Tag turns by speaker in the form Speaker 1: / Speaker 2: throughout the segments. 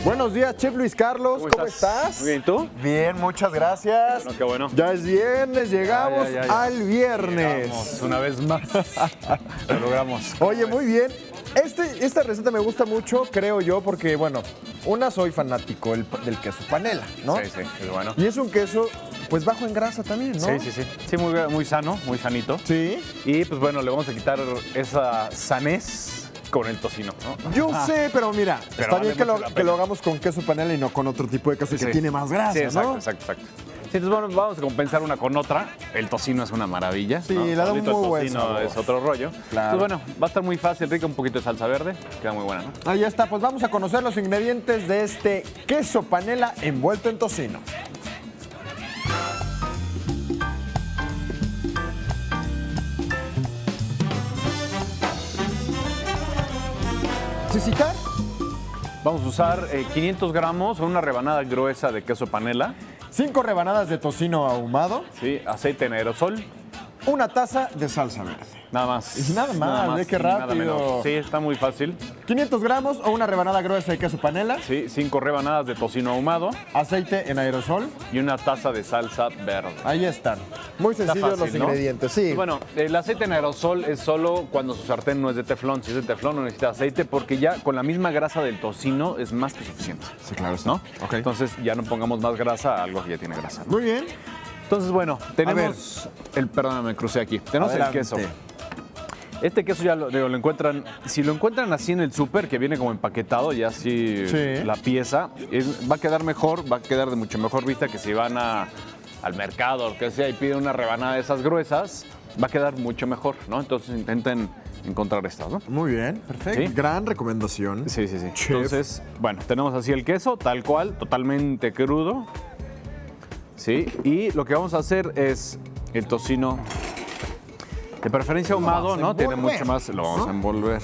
Speaker 1: Buenos días, Chef Luis Carlos. ¿Cómo estás?
Speaker 2: Muy bien, ¿tú?
Speaker 1: Bien, muchas gracias.
Speaker 2: Bueno, qué bueno.
Speaker 1: Ya es viernes, llegamos
Speaker 2: Ya.
Speaker 1: al viernes.
Speaker 2: Llegamos una vez más. Lo logramos.
Speaker 1: Oye, muy bien. Esta receta me gusta mucho, creo yo, porque, bueno, soy fanático del queso panela, ¿no?
Speaker 2: Sí, es bueno.
Speaker 1: Y es un queso, pues, bajo en grasa también, ¿no?
Speaker 2: Sí. Sí, muy sano, muy sanito.
Speaker 1: Sí.
Speaker 2: Y pues bueno, le vamos a quitar esa sanez con el tocino, ¿no?
Speaker 1: Yo sé, pero mira,
Speaker 2: Pero
Speaker 1: está
Speaker 2: vale
Speaker 1: bien que
Speaker 2: mucho la
Speaker 1: que
Speaker 2: pena.
Speaker 1: lo hagamos con queso panela y no con otro tipo de queso que
Speaker 2: Sí.
Speaker 1: tiene más grasa,
Speaker 2: Sí, exacto,
Speaker 1: ¿no?
Speaker 2: exacto. Sí, entonces bueno, vamos a compensar una con otra. El tocino es una maravilla.
Speaker 1: Sí,
Speaker 2: ¿no?
Speaker 1: le da un
Speaker 2: Solito
Speaker 1: muy
Speaker 2: el
Speaker 1: buen
Speaker 2: tocino
Speaker 1: sabor.
Speaker 2: es otro rollo.
Speaker 1: Claro.
Speaker 2: Entonces bueno, va a estar muy fácil, rica, un poquito de salsa verde. Queda muy buena, ¿no?
Speaker 1: Ahí está, pues vamos a conocer los ingredientes de este queso panela envuelto en tocino. ¿Necesitar?
Speaker 2: Vamos a usar 500 gramos o una rebanada gruesa de queso panela.
Speaker 1: 5 rebanadas de tocino ahumado,
Speaker 2: Sí, aceite en aerosol.
Speaker 1: una taza de salsa verde.
Speaker 2: Nada más.
Speaker 1: Y nada más, ve qué
Speaker 2: y nada
Speaker 1: rápido.
Speaker 2: menos. Sí, está muy fácil.
Speaker 1: 500 gramos o una rebanada gruesa de queso panela,
Speaker 2: Sí, 5 rebanadas de tocino ahumado
Speaker 1: aceite en aerosol.
Speaker 2: y una taza de salsa verde.
Speaker 1: Ahí están. Muy
Speaker 2: Está
Speaker 1: sencillos
Speaker 2: fácil,
Speaker 1: los
Speaker 2: ¿no?
Speaker 1: ingredientes, sí.
Speaker 2: Bueno, el aceite en aerosol es solo cuando su sartén no es de teflón. Si es de teflón no necesita aceite porque ya con la misma grasa del tocino es más que suficiente.
Speaker 1: Sí, claro,
Speaker 2: ¿No?
Speaker 1: Ok.
Speaker 2: Entonces ya no pongamos más grasa a algo que ya tiene grasa, ¿no?
Speaker 1: Muy bien.
Speaker 2: Entonces, bueno, tenemos Perdóname, me crucé aquí. Tenemos
Speaker 1: Adelante.
Speaker 2: el queso. Este queso ya lo encuentran, si lo encuentran así en el súper, que viene como empaquetado, ya así
Speaker 1: Sí.
Speaker 2: la pieza, va a quedar mejor, va a quedar de mucho mejor vista que si van al mercado o lo que sea y piden una rebanada de esas gruesas, va a quedar mucho mejor, ¿no? Entonces intenten encontrar estas, ¿no?
Speaker 1: Muy bien, perfecto.
Speaker 2: ¿Sí?
Speaker 1: Gran recomendación.
Speaker 2: Sí.
Speaker 1: Chef.
Speaker 2: Entonces, bueno, tenemos así el queso, tal cual, totalmente crudo. Sí, y lo que vamos a hacer es el tocino, de preferencia ahumado,
Speaker 1: vamos a
Speaker 2: ¿no? Tiene
Speaker 1: envolver,
Speaker 2: mucho más, lo vamos
Speaker 1: ¿no?
Speaker 2: a envolver.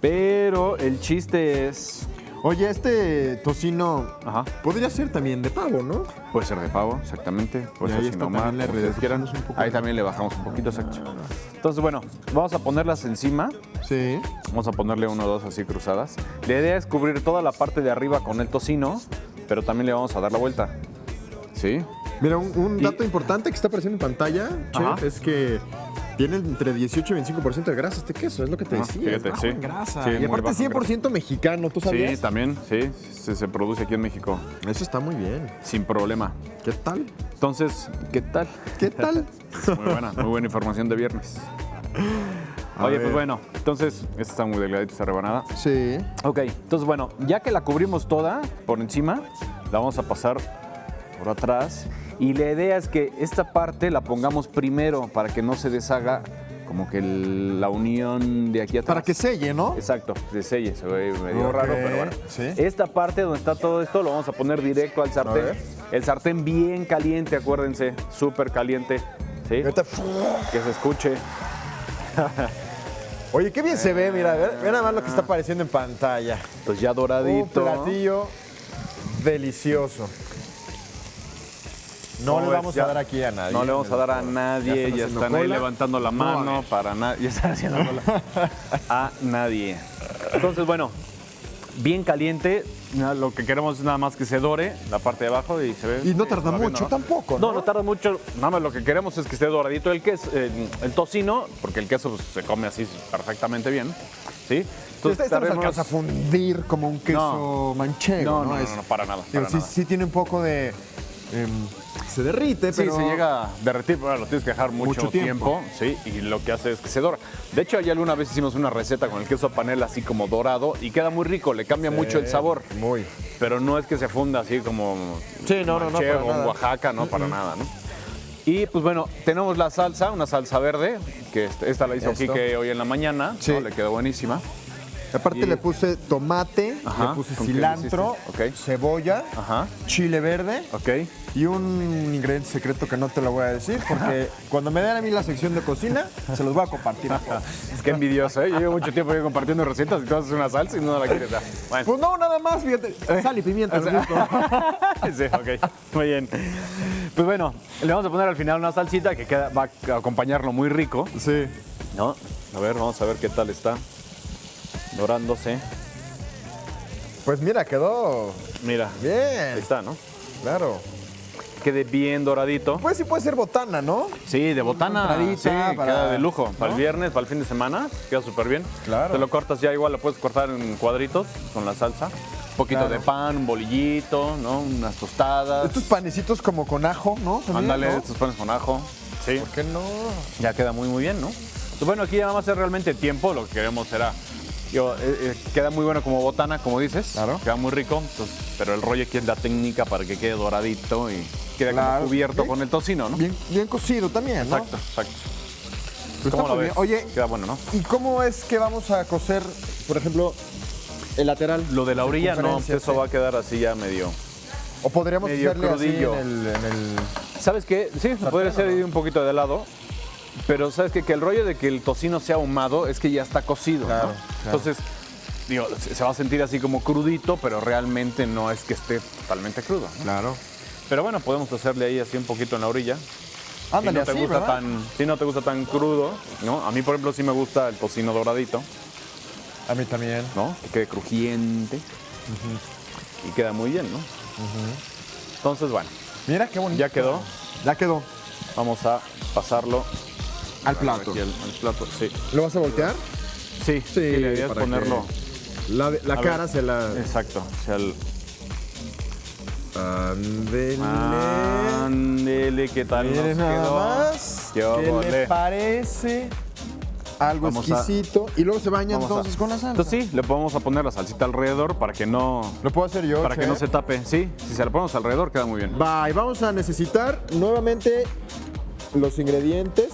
Speaker 2: Pero el chiste es,
Speaker 1: Oye, este tocino
Speaker 2: ajá,
Speaker 1: podría ser también de pavo, ¿no?
Speaker 2: puede ser de pavo, exactamente. Puede
Speaker 1: Y ahí
Speaker 2: ser sin
Speaker 1: está
Speaker 2: ahumar,
Speaker 1: también le
Speaker 2: como ustedes quieran.
Speaker 1: reducimos un poco.
Speaker 2: Ahí también le bajamos un poquito, exacto. Entonces, bueno, vamos a ponerlas encima.
Speaker 1: Sí.
Speaker 2: Vamos a ponerle uno o dos así cruzadas. La idea es cubrir toda la parte de arriba con el tocino, pero también le vamos a dar la vuelta. ¿Sí?
Speaker 1: Mira, un
Speaker 2: Y-
Speaker 1: dato importante que está apareciendo en pantalla, Chef,
Speaker 2: Ajá.
Speaker 1: es que tiene entre 18 y 25% de grasa este queso, es lo que te
Speaker 2: Ah,
Speaker 1: decía.
Speaker 2: fíjate,
Speaker 1: es bajo
Speaker 2: sí.
Speaker 1: en grasa.
Speaker 2: Sí,
Speaker 1: y
Speaker 2: muy
Speaker 1: aparte
Speaker 2: bajo en
Speaker 1: 100% mexicano, ¿tú sabías?
Speaker 2: Sí, también, sí. Se produce aquí en México
Speaker 1: Eso está muy bien.
Speaker 2: sin problema.
Speaker 1: ¿Qué tal?
Speaker 2: Entonces, ¿qué tal?
Speaker 1: ¿Qué tal?
Speaker 2: Muy buena información de viernes.
Speaker 1: A
Speaker 2: Oye,
Speaker 1: ver.
Speaker 2: pues bueno, entonces, esta está muy delgadita, esta rebanada.
Speaker 1: Sí.
Speaker 2: Ok, entonces bueno, ya que la cubrimos toda por encima, la vamos a pasar por atrás. Y la idea es que esta parte la pongamos primero para que no se deshaga como que la unión de aquí atrás.
Speaker 1: Para que selle, ¿no?
Speaker 2: Exacto, se selle, se ve medio
Speaker 1: Ok,
Speaker 2: raro, pero bueno.
Speaker 1: sí.
Speaker 2: Esta parte donde está todo esto lo vamos a poner directo al
Speaker 1: A
Speaker 2: sartén.
Speaker 1: ver.
Speaker 2: El sartén bien caliente, acuérdense, súper caliente, ¿sí?
Speaker 1: Ahorita-
Speaker 2: Que se escuche.
Speaker 1: Oye, qué bien se ve, mira, ve nada más lo que está apareciendo en pantalla.
Speaker 2: Pues ya
Speaker 1: Un
Speaker 2: doradito.
Speaker 1: platillo delicioso. No le
Speaker 2: ¿Cómo
Speaker 1: vamos
Speaker 2: ves?
Speaker 1: a dar aquí a nadie.
Speaker 2: No le vamos a dar a nadie, ya
Speaker 1: haciendo
Speaker 2: están ahí
Speaker 1: cola.
Speaker 2: levantando la
Speaker 1: No, a
Speaker 2: mano
Speaker 1: ver.
Speaker 2: para nadie, ya están haciendo cola. A nadie. Entonces, bueno, bien caliente, lo que queremos es nada más que se dore la parte de abajo y se ve.
Speaker 1: Y no
Speaker 2: se
Speaker 1: tarda
Speaker 2: va viendo,
Speaker 1: mucho
Speaker 2: ¿no?
Speaker 1: tampoco, ¿no?
Speaker 2: No tarda mucho, nada más lo que queremos es que esté doradito el queso, el tocino, porque el queso pues, se come así perfectamente bien, ¿sí?
Speaker 1: Entonces, no alcanza a fundir como un queso
Speaker 2: No.
Speaker 1: manchego, ¿no?
Speaker 2: No, para nada.
Speaker 1: Digo,
Speaker 2: para
Speaker 1: sí,
Speaker 2: nada.
Speaker 1: sí tiene un poco de... se derrite,
Speaker 2: Sí,
Speaker 1: pero...
Speaker 2: se llega a derretir, pero lo tienes que dejar mucho,
Speaker 1: Mucho tiempo.
Speaker 2: sí, y lo que hace es que se dora. De hecho, ya alguna vez hicimos una receta con el queso panela así como dorado y queda muy rico, le cambia mucho el sabor.
Speaker 1: Muy.
Speaker 2: Pero no es que se funda así como
Speaker 1: Sí, no, para
Speaker 2: manchego, en
Speaker 1: nada.
Speaker 2: Oaxaca, no, para nada, ¿no? Y pues bueno, tenemos la salsa, una salsa verde, que esta la hizo
Speaker 1: Esto.
Speaker 2: Quique hoy en la mañana,
Speaker 1: Sí.
Speaker 2: ¿no? Le quedó buenísima.
Speaker 1: Aparte
Speaker 2: Y-
Speaker 1: le puse tomate,
Speaker 2: Ajá,
Speaker 1: le puse
Speaker 2: ¿con qué le
Speaker 1: cilantro,
Speaker 2: hiciste? Ok.
Speaker 1: cebolla,
Speaker 2: Ajá,
Speaker 1: chile verde
Speaker 2: ok.
Speaker 1: y un ingrediente secreto que no te lo voy a decir porque cuando me den a mí la sección de cocina se los voy a compartir a todos.
Speaker 2: Es que envidioso, ¿eh? Yo llevo mucho tiempo compartiendo recetas y tú haces una salsa y no la quieres dar. Bueno.
Speaker 1: Pues no, nada más, fíjate, sal y pimienta. lo siento.
Speaker 2: Sí, ok, muy bien. Pues bueno, le vamos a poner al final una salsita que va a acompañarlo muy rico,
Speaker 1: Sí.
Speaker 2: ¿no? A ver, vamos a ver qué tal está dorándose.
Speaker 1: Pues mira, quedó
Speaker 2: Mira, ahí
Speaker 1: bien.
Speaker 2: está, ¿no?
Speaker 1: Claro.
Speaker 2: Quede bien doradito.
Speaker 1: Pues sí puede ser botana, ¿no?
Speaker 2: Sí, de botana.
Speaker 1: entradita
Speaker 2: Sí,
Speaker 1: para-
Speaker 2: queda de lujo. Para
Speaker 1: ¿no?
Speaker 2: el viernes, para el fin de semana, queda súper bien.
Speaker 1: Claro.
Speaker 2: Te lo cortas ya igual, lo puedes cortar en cuadritos con la salsa. Un poquito
Speaker 1: Claro.
Speaker 2: de pan, un bolillito, ¿no? Unas tostadas.
Speaker 1: Estos panecitos como con ajo, ¿no? También,
Speaker 2: Ándale,
Speaker 1: ¿no?
Speaker 2: estos panes con ajo. Sí,
Speaker 1: ¿Por qué no?
Speaker 2: ya queda muy, muy bien, ¿no? Pues bueno, aquí ya vamos a hacer realmente tiempo. Lo que queremos será... queda muy bueno como botana, como dices.
Speaker 1: Claro.
Speaker 2: Queda muy rico. Entonces, pero el rollo aquí es la técnica para que quede doradito y quede
Speaker 1: Claro.
Speaker 2: como cubierto
Speaker 1: Bien.
Speaker 2: con el tocino, ¿no?
Speaker 1: Bien, bien cocido también, ¿no?
Speaker 2: Exacto, exacto.
Speaker 1: Pues
Speaker 2: ¿Cómo
Speaker 1: está
Speaker 2: lo
Speaker 1: muy
Speaker 2: ves?
Speaker 1: bien. Oye,
Speaker 2: Queda bueno, ¿no?
Speaker 1: ¿y cómo es que vamos a cocer, por ejemplo, el lateral?
Speaker 2: Lo de la orilla, no,
Speaker 1: Circunferencia,
Speaker 2: pues eso
Speaker 1: sí.
Speaker 2: va a quedar así ya medio...
Speaker 1: O podríamos
Speaker 2: medio
Speaker 1: hacerle así
Speaker 2: crudillo.
Speaker 1: en el...
Speaker 2: ¿Sabes qué? Sí, podría ser ahí un poquito de lado. Pero ¿sabes qué? Que el rollo de que el tocino sea ahumado es que ya está cocido,
Speaker 1: Claro,
Speaker 2: ¿no?
Speaker 1: claro.
Speaker 2: Entonces, digo, se va a sentir así como crudito, pero realmente no es que esté totalmente crudo, ¿no?
Speaker 1: Claro.
Speaker 2: Pero bueno, podemos hacerle ahí así un poquito en la orilla.
Speaker 1: Ándale,
Speaker 2: si no te
Speaker 1: así,
Speaker 2: gusta
Speaker 1: ¿verdad?
Speaker 2: si no te gusta tan crudo, ¿no? A mí, por ejemplo, sí me gusta el tocino doradito,
Speaker 1: A mí también.
Speaker 2: ¿no? Que quede crujiente. Y queda muy bien, ¿no? Entonces, bueno,
Speaker 1: Mira qué bonito.
Speaker 2: ya quedó.
Speaker 1: Ya quedó.
Speaker 2: Vamos a pasarlo
Speaker 1: Al plato.
Speaker 2: aquí al plato. Sí,
Speaker 1: ¿Lo vas a voltear?
Speaker 2: sí, sí, la idea es
Speaker 1: para
Speaker 2: ponerlo.
Speaker 1: La
Speaker 2: A
Speaker 1: cara
Speaker 2: ver.
Speaker 1: se la...
Speaker 2: Exacto, o sea,
Speaker 1: Ándele.
Speaker 2: ándele, ¿qué tal
Speaker 1: Mire
Speaker 2: nos
Speaker 1: nada
Speaker 2: quedó?
Speaker 1: más.
Speaker 2: ¿Qué
Speaker 1: ¿Qué
Speaker 2: óvole?
Speaker 1: le parece? Algo
Speaker 2: Vamos a-
Speaker 1: exquisito. Y luego se baña
Speaker 2: Vamos a-
Speaker 1: entonces con la salsa.
Speaker 2: Entonces sí, le podemos a poner la salsita alrededor para que no,
Speaker 1: Lo puedo hacer yo,
Speaker 2: para que
Speaker 1: chef.
Speaker 2: no se tape. Sí, si se la ponemos alrededor queda muy bien.
Speaker 1: Va, y vamos a necesitar nuevamente los ingredientes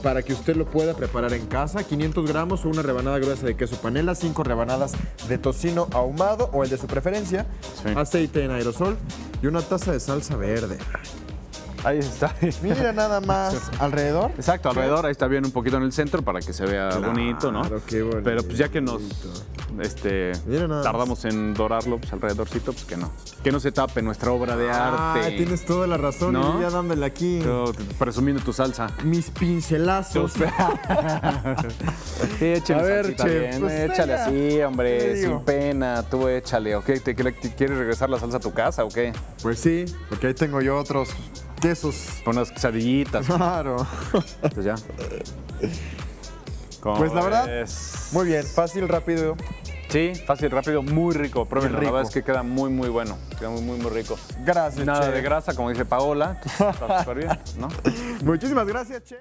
Speaker 1: para que usted lo pueda preparar en casa. 500 gramos o una rebanada gruesa de queso panela, 5 rebanadas de tocino ahumado o el de su preferencia,
Speaker 2: Sí.
Speaker 1: aceite en aerosol y una taza de salsa verde.
Speaker 2: Ahí está.
Speaker 1: Mira nada más alrededor.
Speaker 2: Exacto, alrededor, ahí está bien un poquito en el centro para que se vea bonito, ¿no?
Speaker 1: Claro, qué bonito.
Speaker 2: Pero pues ya que nos
Speaker 1: Mira nada
Speaker 2: tardamos en dorarlo, pues alrededorcito, pues que no. Que no se tape nuestra obra de arte.
Speaker 1: Ah, tienes toda la razón.
Speaker 2: ¿No?
Speaker 1: Y ya dándole aquí
Speaker 2: Yo, presumiendo tu salsa.
Speaker 1: mis pincelazos.
Speaker 2: Sí, échale
Speaker 1: A ver,
Speaker 2: salsita
Speaker 1: chef,
Speaker 2: bien,
Speaker 1: pues,
Speaker 2: échale
Speaker 1: venga.
Speaker 2: así,
Speaker 1: ¿Qué
Speaker 2: hombre,
Speaker 1: digo?
Speaker 2: sin pena, tú échale. ¿O qué? ¿Quieres regresar la salsa a tu casa o qué?
Speaker 1: Pues sí, porque ahí tengo yo otros quesos.
Speaker 2: Pon unas quesadillitas,
Speaker 1: Claro.
Speaker 2: pues ya. ¿Cómo
Speaker 1: Pues la verdad,
Speaker 2: ves?
Speaker 1: muy bien, fácil, rápido.
Speaker 2: Sí, fácil, rápido, muy rico. Pruébenlo,
Speaker 1: Muy
Speaker 2: la
Speaker 1: rico.
Speaker 2: verdad es que queda muy, muy bueno. Queda muy, muy, muy rico.
Speaker 1: Gracias,
Speaker 2: Nada
Speaker 1: chef.
Speaker 2: de grasa, como dice Paola. Entonces, está súper bien, ¿no?
Speaker 1: Muchísimas gracias, chef.